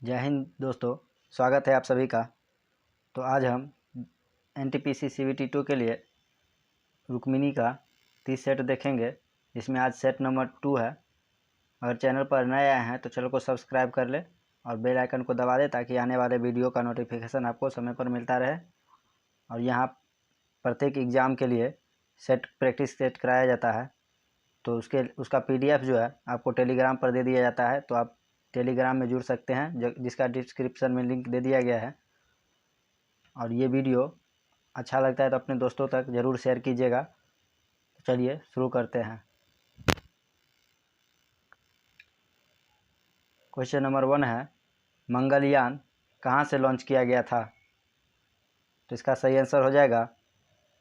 जय हिंद दोस्तों, स्वागत है आप सभी का। तो आज हम NTPC CVT 2 के लिए रुक्मिणी का 30 सेट देखेंगे, जिसमें आज सेट नंबर 2 है। अगर चैनल पर नए आए हैं तो चैनल को सब्सक्राइब कर ले और बेल आइकन को दबा दे ताकि आने वाले वीडियो का नोटिफिकेशन आपको समय पर मिलता रहे। और यहाँ प्रत्येक एग्ज़ाम के लिए प्रैक्टिस सेट कराया जाता है, तो उसका PDF जो है आपको टेलीग्राम पर दे दिया जाता है, तो आप टेलीग्राम में जुड़ सकते हैं, जिसका डिस्क्रिप्शन में लिंक दे दिया गया है। और ये वीडियो अच्छा लगता है तो अपने दोस्तों तक ज़रूर शेयर कीजिएगा। तो चलिए शुरू करते हैं। क्वेश्चन नंबर 1 है, मंगलयान कहाँ से लॉन्च किया गया था? तो इसका सही आंसर हो जाएगा,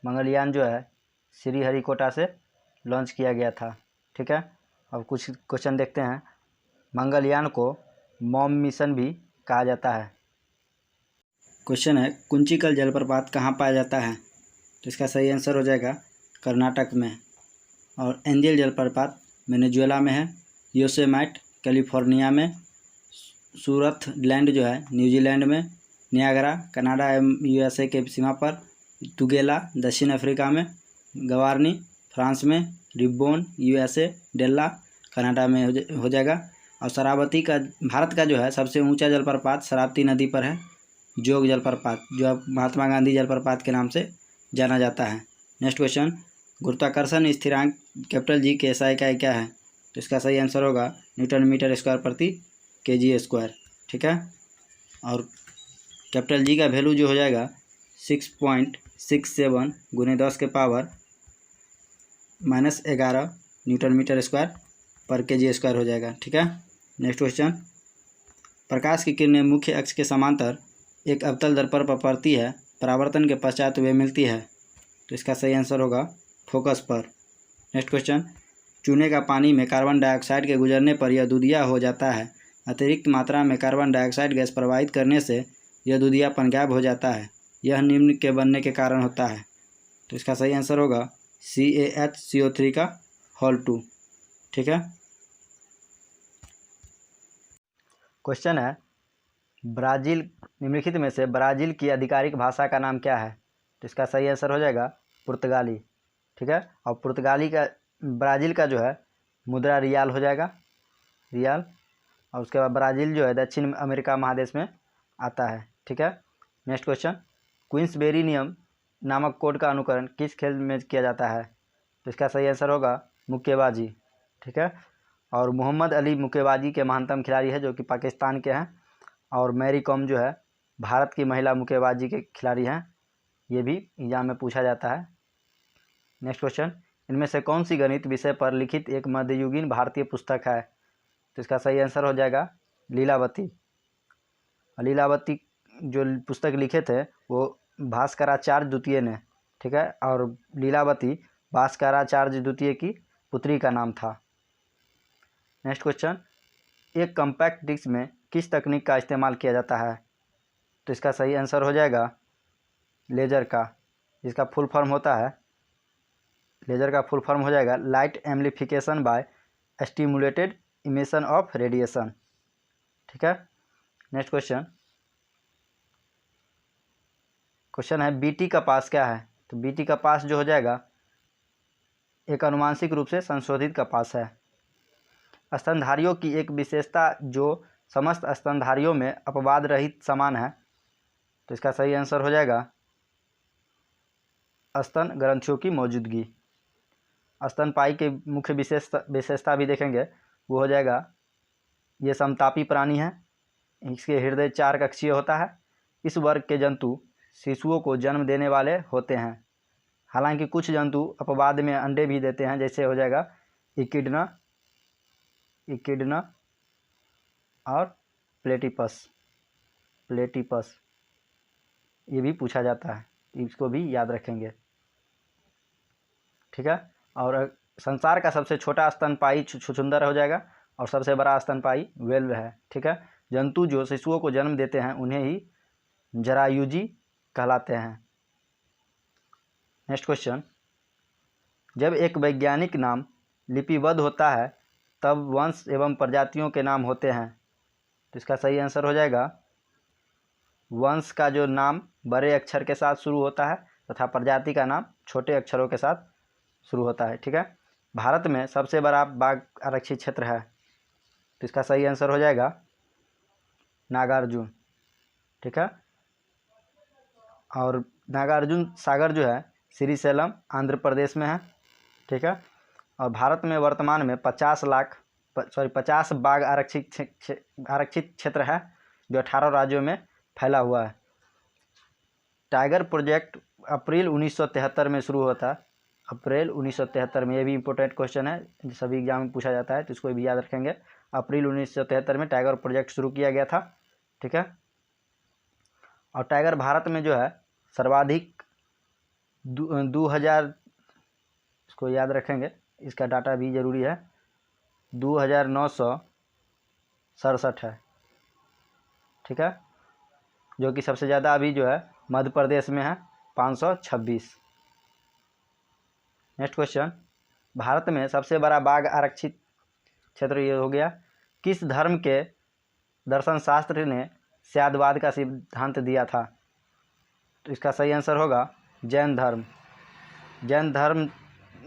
मंगलयान जो है श्रीहरिकोटा से लॉन्च किया गया था। ठीक है, अब कुछ क्वेश्चन देखते हैं। मंगलयान को मॉम मिशन भी कहा जाता है। क्वेश्चन है, कुंचिकल जलप्रपात कहाँ पाया जाता है? तो इसका सही आंसर हो जाएगा कर्नाटक में। और एंजल जलप्रपात वेनेजुएला में है। योसेमाइट कैलिफोर्निया में। सूरथ लैंड जो है न्यूजीलैंड में। नियाग्रा कनाडा एवं USA के सीमा पर। तुगेला दक्षिण अफ्रीका में। गवारनी फ्रांस में। रिब्बोन USA। डेल्ला कनाडा में हो जाएगा। और शरावती का भारत का जो है सबसे ऊंचा जलप्रपात शरावती नदी पर है, जोग जलप्रपात, जो अब महात्मा गांधी जलप्रपात के नाम से जाना जाता है। नेक्स्ट क्वेश्चन, गुरुत्वाकर्षण स्थिरांक कैपिटल G के SI इकाई क्या है? तो इसका सही आंसर होगा न्यूटन मीटर स्क्वायर प्रति kg स्क्वायर। ठीक है, और कैपिटल G का वैल्यू जो हो जाएगा 6.67 गुने 10 के पावर -11 न्यूटन मीटर स्क्वायर पर kg स्क्वायर हो जाएगा। ठीक है, नेक्स्ट क्वेश्चन, प्रकाश की किरणें मुख्य अक्ष के समांतर एक अवतल दर्पण पर पड़ती है, परावर्तन के पश्चात वे मिलती है। तो इसका सही आंसर होगा फोकस पर। नेक्स्ट क्वेश्चन, चूने का पानी में कार्बन डाइऑक्साइड के गुजरने पर यह दूधिया हो जाता है। अतिरिक्त मात्रा में कार्बन डाइऑक्साइड गैस प्रवाहित करने से यह दूधियापन गायब हो जाता है। यह निम्न के बनने के कारण होता है। तो इसका सही आंसर होगा CaHCO3 का होल 2। ठीक है, क्वेश्चन है, ब्राज़ील निम्नलिखित में से ब्राज़ील की आधिकारिक भाषा का नाम क्या है? तो इसका सही आंसर हो जाएगा पुर्तगाली। ठीक है, और पुर्तगाली का ब्राज़ील का जो है मुद्रा रियाल हो जाएगा, रियाल। और उसके बाद ब्राज़ील जो है दक्षिण अमेरिका महादेश में आता है। ठीक है, नेक्स्ट क्वेश्चन, क्वींसबेरी नियम नामक कोड का अनुकरण किस खेल में किया जाता है? तो इसका सही आंसर होगा मुक्केबाजी। ठीक है, और मोहम्मद अली मुक्केबाजी के महानतम खिलाड़ी है, जो कि पाकिस्तान के हैं। और मैरी कॉम जो है भारत की महिला मुक्केबाजी के खिलाड़ी हैं। ये भी एग्जाम में पूछा जाता है। नेक्स्ट क्वेश्चन, इनमें से कौन सी गणित विषय पर लिखित एक मध्ययुगीन भारतीय पुस्तक है? तो इसका सही आंसर हो जाएगा लीलावती। लीलावती जो पुस्तक लिखे थे वो भास्कराचार्य द्वितीय ने। ठीक है, और लीलावती भास्कराचार्य द्वितीय की पुत्री का नाम था। नेक्स्ट क्वेश्चन, एक कॉम्पैक्ट डिस्क में किस तकनीक का इस्तेमाल किया जाता है? तो इसका सही आंसर हो जाएगा लेज़र का, जिसका फुल फॉर्म होता है, लेज़र का फुल फॉर्म हो जाएगा light amplification by stimulated emission of radiation. ठीक है, नेक्स्ट क्वेश्चन, क्वेश्चन है BT कपास क्या है? तो BT कपास जो हो जाएगा एक अनुवांशिक रूप से संशोधित कपास है। स्तनधारियों की एक विशेषता जो समस्त स्तनधारियों में अपवाद रहित समान है। तो इसका सही आंसर हो जाएगा स्तन ग्रंथियों की मौजूदगी। स्तनपायी के मुख्य विशेषता भी देखेंगे, वो हो जाएगा ये समतापी प्राणी है, इसके हृदय 4 कक्षीय होता है। इस वर्ग के जंतु शिशुओं को जन्म देने वाले होते हैं। हालांकि कुछ जंतु अपवाद में अंडे भी देते हैं, जैसे हो जाएगा इकिडना और प्लेटिपस। ये भी पूछा जाता है, इसको भी याद रखेंगे। ठीक है, और संसार का सबसे छोटा स्तनपायी छुछुंदर हो जाएगा, और सबसे बड़ा स्तनपायी वेल्व है। ठीक है, जंतु जो शिशुओं को जन्म देते हैं उन्हें ही जरायुजी कहलाते हैं। नेक्स्ट क्वेश्चन, जब एक वैज्ञानिक नाम लिपिबद्ध होता है तब वंश एवं प्रजातियों के नाम होते हैं। तो इसका सही आंसर हो जाएगा वंश का जो नाम बड़े अक्षर के साथ शुरू होता है तथा प्रजाति का नाम छोटे अक्षरों के साथ शुरू होता है। ठीक है। भारत में सबसे बड़ा बाघ आरक्षित क्षेत्र है, तो इसका सही आंसर हो जाएगा नागार्जुन। ठीक है। और नागार्जुन सागर जो है श्रीशैलम आंध्र प्रदेश में है। ठीक है। और भारत में वर्तमान में 50 बाघ आरक्षित क्षेत्र है जो 18 राज्यों में फैला हुआ है। टाइगर प्रोजेक्ट अप्रैल 1973 में शुरू होता है, अप्रैल 1973 में। ये भी इंपॉर्टेंट क्वेश्चन है, सभी एग्जाम में पूछा जाता है, तो इसको भी याद रखेंगे। अप्रैल 1973 में टाइगर प्रोजेक्ट शुरू किया गया था। ठीक है। और टाइगर भारत में जो है सर्वाधिक 2000, इसको याद रखेंगे, इसका डाटा भी ज़रूरी है, 2967 है। ठीक है। जो कि सबसे ज़्यादा अभी जो है मध्य प्रदेश में है 526। नेक्स्ट क्वेश्चन, भारत में सबसे बड़ा बाघ आरक्षित क्षेत्र ये हो गया। किस धर्म के दर्शन शास्त्र ने स्यादवाद का सिद्धांत दिया था? तो इसका सही आंसर होगा जैन धर्म। जैन धर्म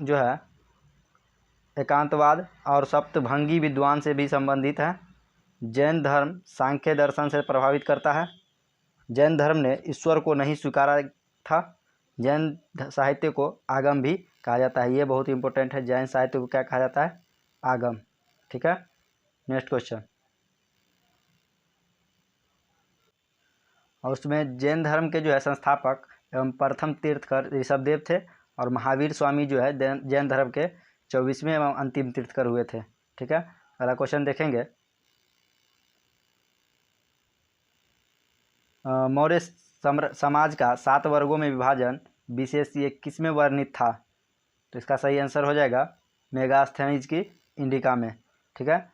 जो है एकांतवाद और सप्तभंगी विद्वान से भी संबंधित है। जैन धर्म सांख्य दर्शन से प्रभावित करता है। जैन धर्म ने ईश्वर को नहीं स्वीकारा था। जैन साहित्य को आगम भी कहा जाता है। ये बहुत इंपॉर्टेंट है, जैन साहित्य को क्या कहा जाता है? आगम। ठीक है। नेक्स्ट क्वेश्चन, और उसमें जैन धर्म के जो है संस्थापक एवं प्रथम तीर्थकर ऋषभदेव थे, और महावीर स्वामी जो है जैन धर्म के 24वें एवं अंतिम तीर्थकर हुए थे। ठीक है। अगला क्वेश्चन देखेंगे, मौर्य समाज का 7 वर्गों में विभाजन विशेष ये किसमें वर्णित था? तो इसका सही आंसर हो जाएगा मेगास्थनीज की इंडिका में। ठीक है।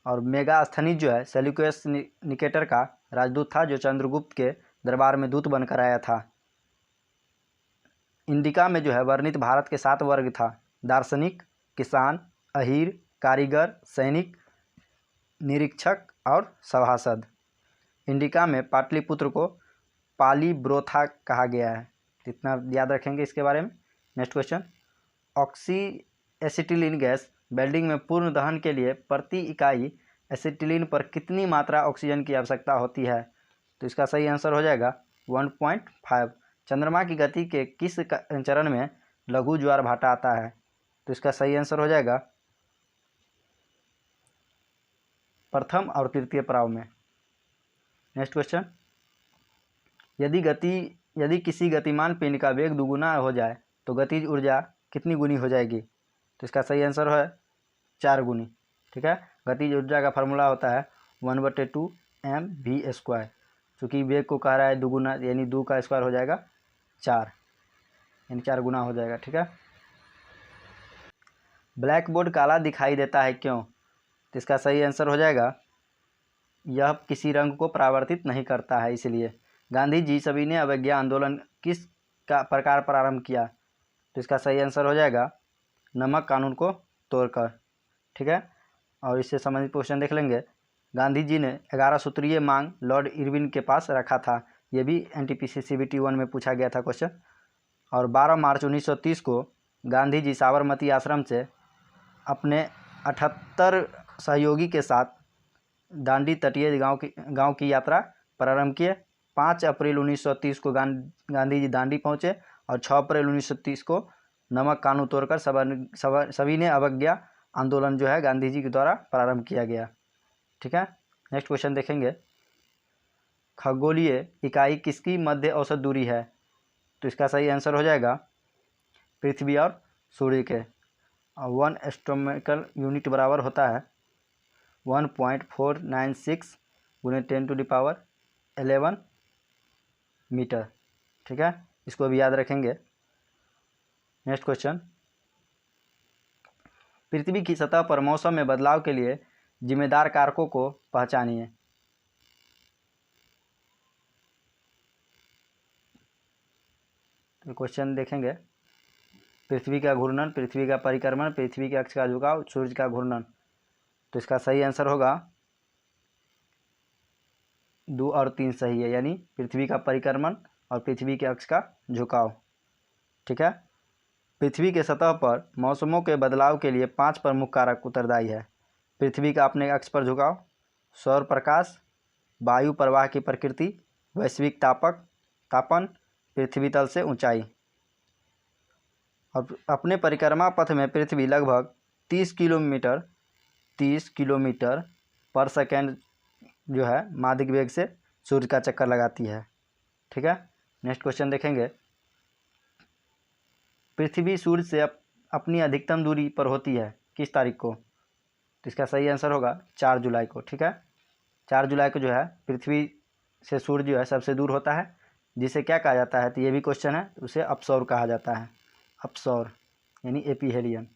और मेगास्थनीज जो है सेल्यूकस निकेटर का राजदूत था, जो चंद्रगुप्त के दरबार में दूत बनकर आया था। इंडिका में जो है वर्णित भारत के 7 वर्ग था: दार्शनिक, किसान, अहीर, कारीगर, सैनिक, निरीक्षक और सभासद। इंडिका में पाटलिपुत्र को पालीब्रोथा कहा गया है, इतना याद रखेंगे इसके बारे में। Next question, oxy acetylene gas welding में पूर्ण दहन के लिए प्रति इकाई एसिटिलीन पर कितनी मात्रा ऑक्सीजन की आवश्यकता होती है? तो इसका सही आंसर हो जाएगा 1.5। चंद्रमा की गति के किस चरण में लघु ज्वार भाटा आता है? तो इसका सही आंसर हो जाएगा प्रथम और तृतीय पड़ाव में। नेक्स्ट क्वेश्चन, यदि किसी गतिमान पिंड का वेग दुगुना हो जाए तो गतिज ऊर्जा कितनी गुनी हो जाएगी? तो इसका सही आंसर है 4 गुनी। ठीक है। गतिज ऊर्जा का फार्मूला होता है 1/2 mv²। चूँकि वेग को कह रहा है दुगुना, यानी 2 का स्क्वायर हो जाएगा 4, यानी 4 गुना हो जाएगा। ठीक है। ब्लैक बोर्ड काला दिखाई देता है क्यों? तो इसका सही आंसर हो जाएगा यह किसी रंग को परावर्तित नहीं करता है, इसलिए। गांधी जी सभी ने अवज्ञा आंदोलन किस का प्रकार प्रारंभ किया? तो इसका सही आंसर हो जाएगा नमक कानून को तोड़कर। ठीक है। और इससे संबंधित क्वेश्चन देख लेंगे। गांधी जी ने 11 सूत्रीय मांग लॉर्ड इरविन के पास रखा था, ये भी NTPC CBT 1 में पूछा गया था क्वेश्चन। और 12 मार्च 1930 को गांधी जी साबरमती आश्रम से अपने 78 सहयोगी के साथ दांडी तटीय गांव की यात्रा प्रारंभ किए। 5 अप्रैल 1930 को गांधी जी दांडी पहुंचे, और 6 अप्रैल 1930 को नमक कानून तोड़कर सभी ने अवज्ञा आंदोलन जो है गांधी जी के द्वारा प्रारंभ किया गया। ठीक है। नेक्स्ट क्वेश्चन देखेंगे, खगोलीय इकाई किसकी मध्य औसत दूरी है? तो इसका सही आंसर हो जाएगा पृथ्वी और सूर्य के। 1 एस्ट्रोनॉमिकल यूनिट बराबर होता है 1.496 × 10⁻11 मीटर। ठीक है। इसको भी याद रखेंगे। नेक्स्ट क्वेश्चन, पृथ्वी की सतह पर मौसम में बदलाव के लिए जिम्मेदार कारकों को पहचानिए। तो क्वेश्चन देखेंगे, पृथ्वी का घूर्णन, पृथ्वी का परिक्रमण, पृथ्वी के अक्ष का झुकाव, सूर्य का घूर्णन। तो इसका सही आंसर होगा 2 और 3 सही है, यानी पृथ्वी का परिक्रमण और पृथ्वी के अक्ष का झुकाव। ठीक है। पृथ्वी के सतह पर मौसमों के बदलाव के लिए 5 प्रमुख कारक उत्तरदायी है। पृथ्वी का अपने अक्ष पर झुकाव, सौर प्रकाश, वायु प्रवाह की प्रकृति, वैश्विक तापन, पृथ्वी तल से ऊंचाई। और अपने परिक्रमा पथ में पृथ्वी लगभग 30 किलोमीटर पर सेकेंड जो है माध्यिक वेग से सूर्य का चक्कर लगाती है। ठीक है। नेक्स्ट क्वेश्चन देखेंगे। पृथ्वी सूर्य से अपनी अधिकतम दूरी पर होती है किस तारीख को? तो इसका सही आंसर होगा 4 जुलाई को। ठीक है। 4 जुलाई को जो है पृथ्वी से सूर्य जो है सबसे दूर होता है, जिसे क्या कहा जाता है? तो ये भी क्वेश्चन है, उसे अपसौर कहा जाता है। अपसौर यानी एपीहेलियन।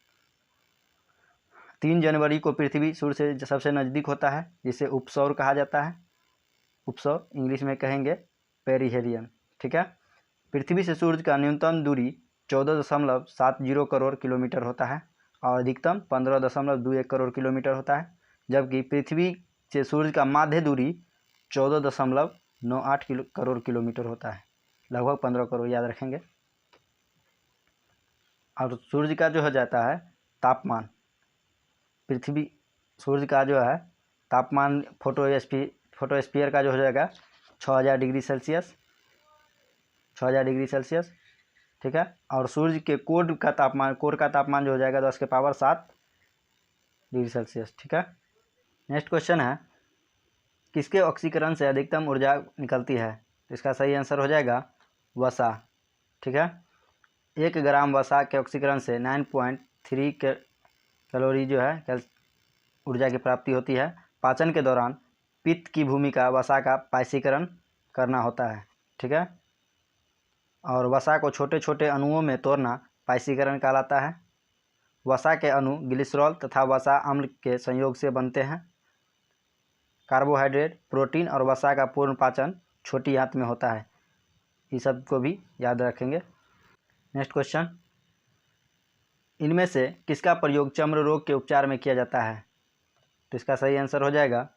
3 जनवरी को पृथ्वी सूर्य से सबसे नज़दीक होता है, जिसे उपसौर कहा जाता है। उपसौर इंग्लिश में कहेंगे पेरिहेलियन। ठीक है। पृथ्वी से सूर्य का न्यूनतम दूरी 14.70 करोड़ किलोमीटर होता है और अधिकतम 15.21 करोड़ किलोमीटर होता है, जबकि पृथ्वी से सूर्य का माध्य दूरी 14.98 करोड़ किलोमीटर होता है, लगभग 15 करोड़, याद रखेंगे। और सूर्य का जो हो जाता है तापमान, पृथ्वी सूर्य का जो है तापमान फोटोस्फीयर का जो हो जाएगा 6000 डिग्री सेल्सियस, 6000 डिग्री सेल्सियस। ठीक है। और सूर्य के कोर का तापमान जो हो जाएगा 10⁻7 डिग्री सेल्सियस। ठीक है। नेक्स्ट क्वेश्चन है, किसके ऑक्सीकरण से अधिकतम ऊर्जा निकलती है? तो इसका सही आंसर हो जाएगा वसा। ठीक है। 1 ग्राम वसा के ऑक्सीकरण से 9.3 कैलोरी जो है ऊर्जा की प्राप्ति होती है। पाचन के दौरान पित्त की भूमिका वसा का पायसीकरण करना होता है। ठीक है। और वसा को छोटे छोटे अणुओं में तोड़ना पायसीकरण कहलाता है। वसा के अणु ग्लिसरॉल तथा वसा अम्ल के संयोग से बनते हैं। कार्बोहाइड्रेट, प्रोटीन और वसा का पूर्ण पाचन छोटी आंत में होता है। ये सब को भी याद रखेंगे। नेक्स्ट क्वेश्चन, इनमें से किसका प्रयोग चर्म रोग के उपचार में किया जाता है? तो इसका सही आंसर हो जाएगा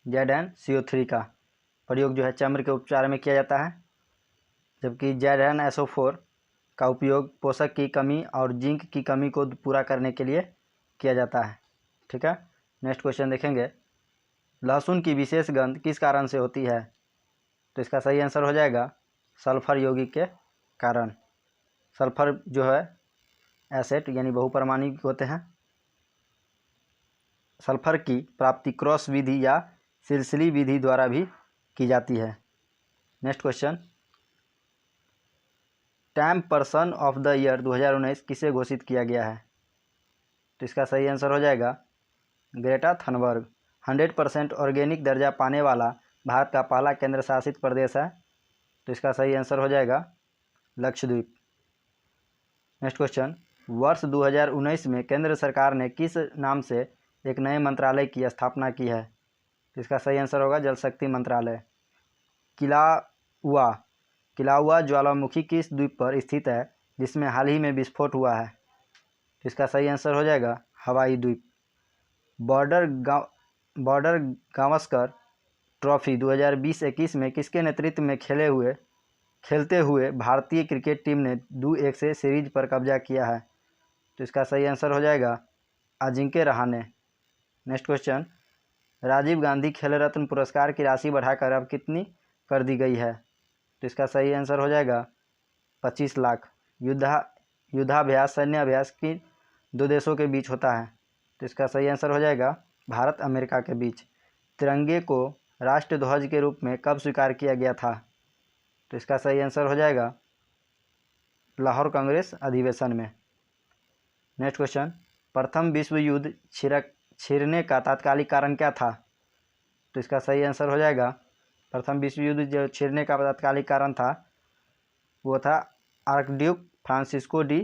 ZnCO3 का प्रयोग जो है चर्म के उपचार में किया जाता है, जबकि ZnSO4 का उपयोग पोषक की कमी और जिंक की कमी को पूरा करने के लिए किया जाता है। ठीक है। नेक्स्ट क्वेश्चन देखेंगे, लहसुन की विशेष गंध किस कारण से होती है? तो इसका सही आंसर हो जाएगा सल्फर यौगिक के कारण। सल्फर जो है एसिड यानी बहुपरमाणुक होते हैं। सल्फर की प्राप्ति क्रॉस विधि या सिलसिली विधि द्वारा भी की जाती है। Next question, time person of the year 2019 किसे घोषित किया गया है? तो इसका सही आंसर हो जाएगा ग्रेटा थनबर्ग। 100% ऑर्गेनिक दर्जा पाने वाला भारत का पहला केंद्र शासित प्रदेश है, तो इसका सही आंसर हो जाएगा लक्षद्वीप। नेक्स्ट क्वेश्चन, वर्ष 2019 में केंद्र सरकार ने किस नाम से एक नए मंत्रालय की स्थापना की है? तो इसका सही आंसर होगा जल शक्ति मंत्रालय। किलाउआ ज्वालामुखी किस द्वीप पर स्थित है जिसमें हाल ही में विस्फोट हुआ है? तो इसका सही आंसर हो जाएगा हवाई द्वीप। बॉर्डर गावस्कर ट्रॉफी 2020-21 में किसके नेतृत्व में खेलते हुए भारतीय क्रिकेट टीम ने 2-1 से सीरीज पर कब्जा किया है? तो इसका सही आंसर हो जाएगा अजिंक्य रहाणे। नेक्स्ट क्वेश्चन, राजीव गांधी खेल रत्न पुरस्कार की राशि बढ़ाकर अब कितनी कर दी गई है? तो इसका सही आंसर हो जाएगा 25 लाख। युद्धाभ्यास सैन्य अभ्यास की 2 देशों के बीच होता है, तो इसका सही आंसर हो जाएगा भारत अमेरिका के बीच। तिरंगे को राष्ट्र ध्वज के रूप में कब स्वीकार किया गया था? तो इसका सही आंसर हो जाएगा लाहौर कांग्रेस अधिवेशन में। नेक्स्ट क्वेश्चन, प्रथम विश्व युद्ध छिड़ने का तात्कालिक कारण क्या था? तो इसका सही आंसर हो जाएगा प्रथम विश्व युद्ध जो छिड़ने का तात्कालिक कारण था वो था आर्कड्यूक फ्रांसिस्को डी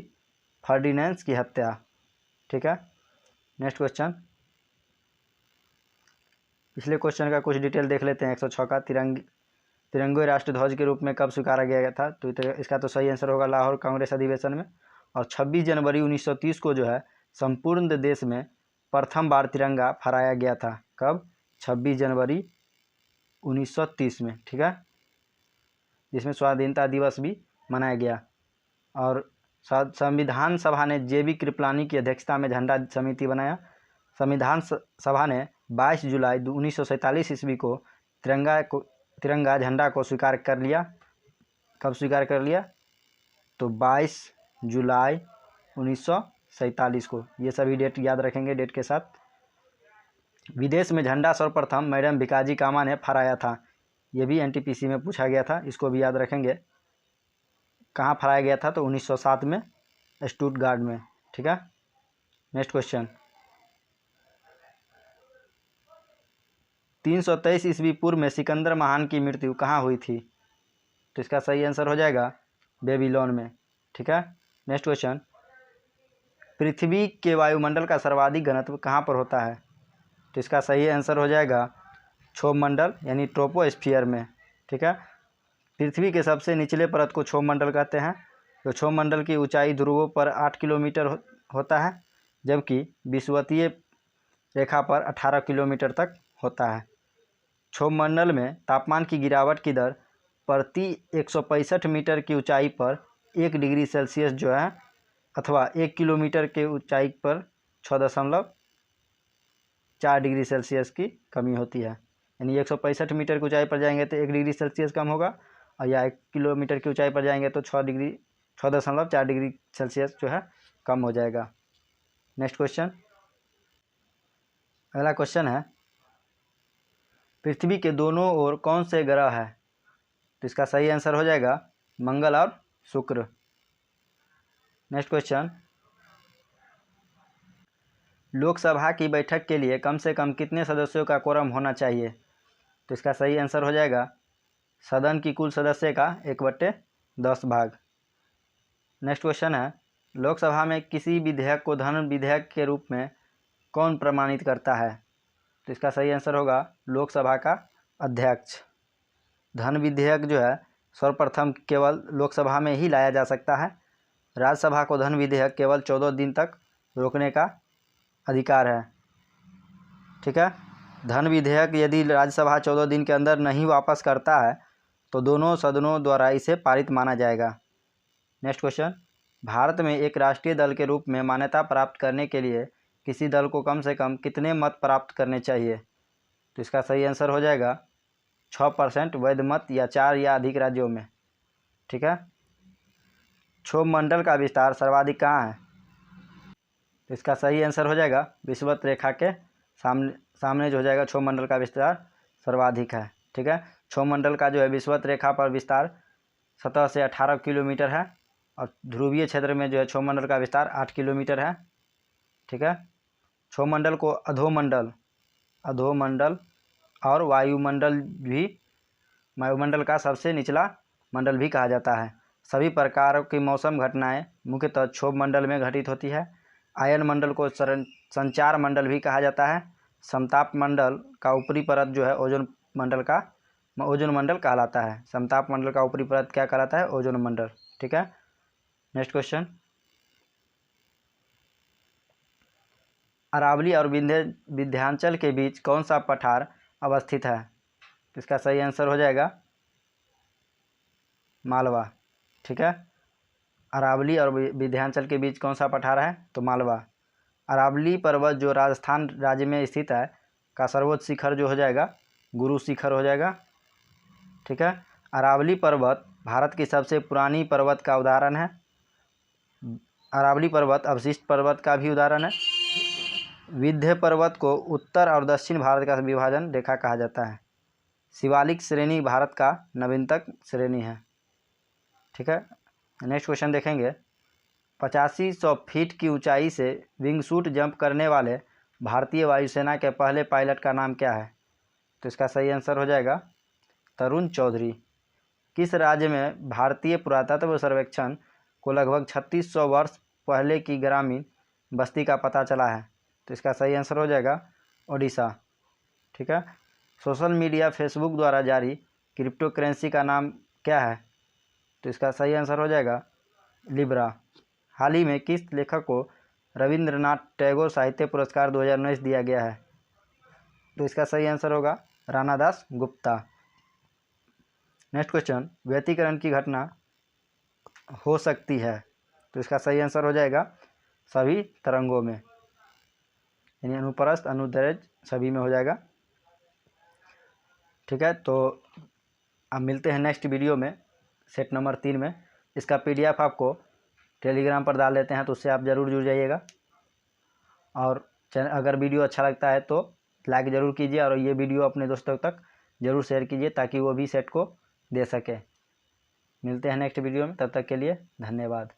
फर्डिनेंस की हत्या। ठीक है। नेक्स्ट क्वेश्चन, पिछले क्वेश्चन का कुछ डिटेल देख लेते हैं। 106 का तिरंगे राष्ट्र ध्वज के रूप में कब स्वीकारा गया था? तो इसका तो सही आंसर होगा लाहौर कांग्रेस अधिवेशन में। और 26 जनवरी 1930 को जो है संपूर्ण देश में प्रथम बार तिरंगा फहराया गया था। कब? 26 जनवरी 1930 में, ठीक है, जिसमें स्वाधीनता दिवस भी मनाया गया। और संविधान सभा ने JB कृपलानी की अध्यक्षता में झंडा समिति बनाया। संविधान सभा ने 22 जुलाई 1947 ईस्वी को तिरंगा झंडा को स्वीकार कर लिया। कब स्वीकार कर लिया? तो 22 जुलाई 1947 को। ये सभी डेट याद रखेंगे डेट के साथ। विदेश में झंडा सर्वप्रथम मैडम भिकाजी कामा ने फहराया था। ये भी NTPC में पूछा गया था, इसको भी याद रखेंगे। कहाँ फहराया गया था? तो 1907 में स्टुटगार्ट में, ठीक है। नेक्स्ट क्वेश्चन, 323 ईस्वी पूर्व में सिकंदर महान की मृत्यु कहाँ हुई थी? तो इसका सही आंसर हो जाएगा बेबीलोन में, ठीक है। नेक्स्ट क्वेश्चन, पृथ्वी के वायुमंडल का सर्वाधिक घनत्व कहाँ पर होता है? तो इसका सही आंसर हो जाएगा क्षोभ मंडल यानी ट्रोपोस्फियर में, ठीक है। पृथ्वी के सबसे निचले परत को क्षोभ मंडल कहते हैं। तो क्षोभ मंडल की ऊंचाई ध्रुवों पर 8 किलोमीटर होता है, जबकि विषुवतीय रेखा पर 18 किलोमीटर तक होता है। क्षोभ मंडल में तापमान की गिरावट की दर प्रति 165 मीटर की ऊंचाई पर 1 डिग्री सेल्सियस जो है, अथवा 1 किलोमीटर के ऊंचाई पर 6.4 डिग्री सेल्सियस की कमी होती है। यानी 165 मीटर की ऊंचाई पर जाएंगे तो 1 डिग्री सेल्सियस कम होगा, और या 1 किलोमीटर की ऊंचाई पर जाएंगे तो 6.4 डिग्री सेल्सियस जो है कम हो जाएगा। नेक्स्ट क्वेश्चन, अगला क्वेश्चन है, पृथ्वी के दोनों ओर कौन से ग्रह है? तो इसका सही आंसर हो जाएगा मंगल और शुक्र। नेक्स्ट क्वेश्चन, लोकसभा की बैठक के लिए कम से कम कितने सदस्यों का कोरम होना चाहिए? तो इसका सही आंसर हो जाएगा सदन की कुल सदस्य का 1/10 भाग। नेक्स्ट क्वेश्चन है, लोकसभा में किसी विधेयक को धन विधेयक के रूप में कौन प्रमाणित करता है? तो इसका सही आंसर होगा लोकसभा का अध्यक्ष। धन विधेयक जो है सर्वप्रथम केवल लोकसभा में ही लाया जा सकता है। राज्यसभा को धन विधेयक केवल 14 दिन तक रोकने का अधिकार है, ठीक है। धन विधेयक यदि राज्यसभा 14 दिन के अंदर नहीं वापस करता है तो दोनों सदनों द्वारा इसे पारित माना जाएगा। नेक्स्ट क्वेश्चन, भारत में एक राष्ट्रीय दल के रूप में मान्यता प्राप्त करने के लिए किसी दल को कम से कम कितने मत प्राप्त करने चाहिए? तो इसका सही आंसर हो जाएगा 6% वैध मत या 4 या अधिक राज्यों में, ठीक है। क्षोभ मंडल का विस्तार सर्वाधिक कहाँ है? तो इसका सही आंसर हो जाएगा विषुवत रेखा के सामने जो हो जाएगा क्षोभ मंडल का विस्तार सर्वाधिक है, ठीक है। क्षोभ मंडल का जो है विषुवत रेखा पर विस्तार सतह से 18 किलोमीटर है, और ध्रुवीय क्षेत्र में जो है क्षोभ मंडल का विस्तार 8 किलोमीटर है, ठीक है। क्षोभ मंडल को अधोमंडल और वायुमंडल का सबसे निचला मंडल भी कहा जाता है। सभी प्रकार की मौसम घटनाएं मुख्यतः क्षोभ मंडल में घटित होती है। आयन मंडल को संचार मंडल भी कहा जाता है। समताप मंडल का ऊपरी परत जो है ओजोन मंडल कहलाता है। समताप मंडल का ऊपरी परत क्या कहलाता है? ओजोन मंडल, ठीक है। नेक्स्ट क्वेश्चन, अरावली और विंध्याचल के बीच कौन सा पठार अवस्थित है? इसका सही आंसर हो जाएगा मालवा, ठीक है। अरावली और विंध्याचल के बीच कौन सा पठार है? तो मालवा। अरावली पर्वत जो राजस्थान राज्य में स्थित है का सर्वोच्च शिखर जो हो जाएगा गुरु शिखर हो जाएगा, ठीक है। अरावली पर्वत भारत की सबसे पुरानी पर्वत का उदाहरण है। अरावली पर्वत अवशिष्ट पर्वत का भी उदाहरण है। विंध्य पर्वत को उत्तर और दक्षिण भारत का विभाजन रेखा कहा जाता है। शिवालिक श्रेणी भारत का नवीनतम श्रेणी है, ठीक है। नेक्स्ट क्वेश्चन देखेंगे, 8500 फीट की ऊंचाई से विंगसूट जंप करने वाले भारतीय वायुसेना के पहले पायलट का नाम क्या है? तो इसका सही आंसर हो जाएगा तरुण चौधरी। किस राज्य में भारतीय पुरातत्व सर्वेक्षण को लगभग 3600 वर्ष पहले की ग्रामीण बस्ती का पता चला है? तो इसका सही आंसर हो जाएगा ओडिशा, ठीक है। सोशल मीडिया फेसबुक द्वारा जारी क्रिप्टो करेंसी का नाम क्या है? तो इसका सही आंसर हो जाएगा लिब्रा। हाल ही में किस लेखक को रविंद्रनाथ टैगोर साहित्य पुरस्कार 2019 दिया गया है? तो इसका सही आंसर होगा रानादास गुप्ता। नेक्स्ट क्वेश्चन, व्यतिकरण की घटना हो सकती है, तो इसका सही आंसर हो जाएगा सभी तरंगों में, यानी अनुप्रस्थ अनुदैर्घ्य सभी में हो जाएगा। ठीक है, तो अब मिलते हैं नेक्स्ट वीडियो में सेट नंबर 3 में। इसका PDF आपको टेलीग्राम पर डाल देते हैं, तो उससे आप ज़रूर जुड़ जाइएगा। और अगर वीडियो अच्छा लगता है तो लाइक ज़रूर कीजिए और ये वीडियो अपने दोस्तों तक ज़रूर शेयर कीजिए ताकि वो भी सेट को दे सके। मिलते हैं नेक्स्ट वीडियो में, तब तक के लिए धन्यवाद।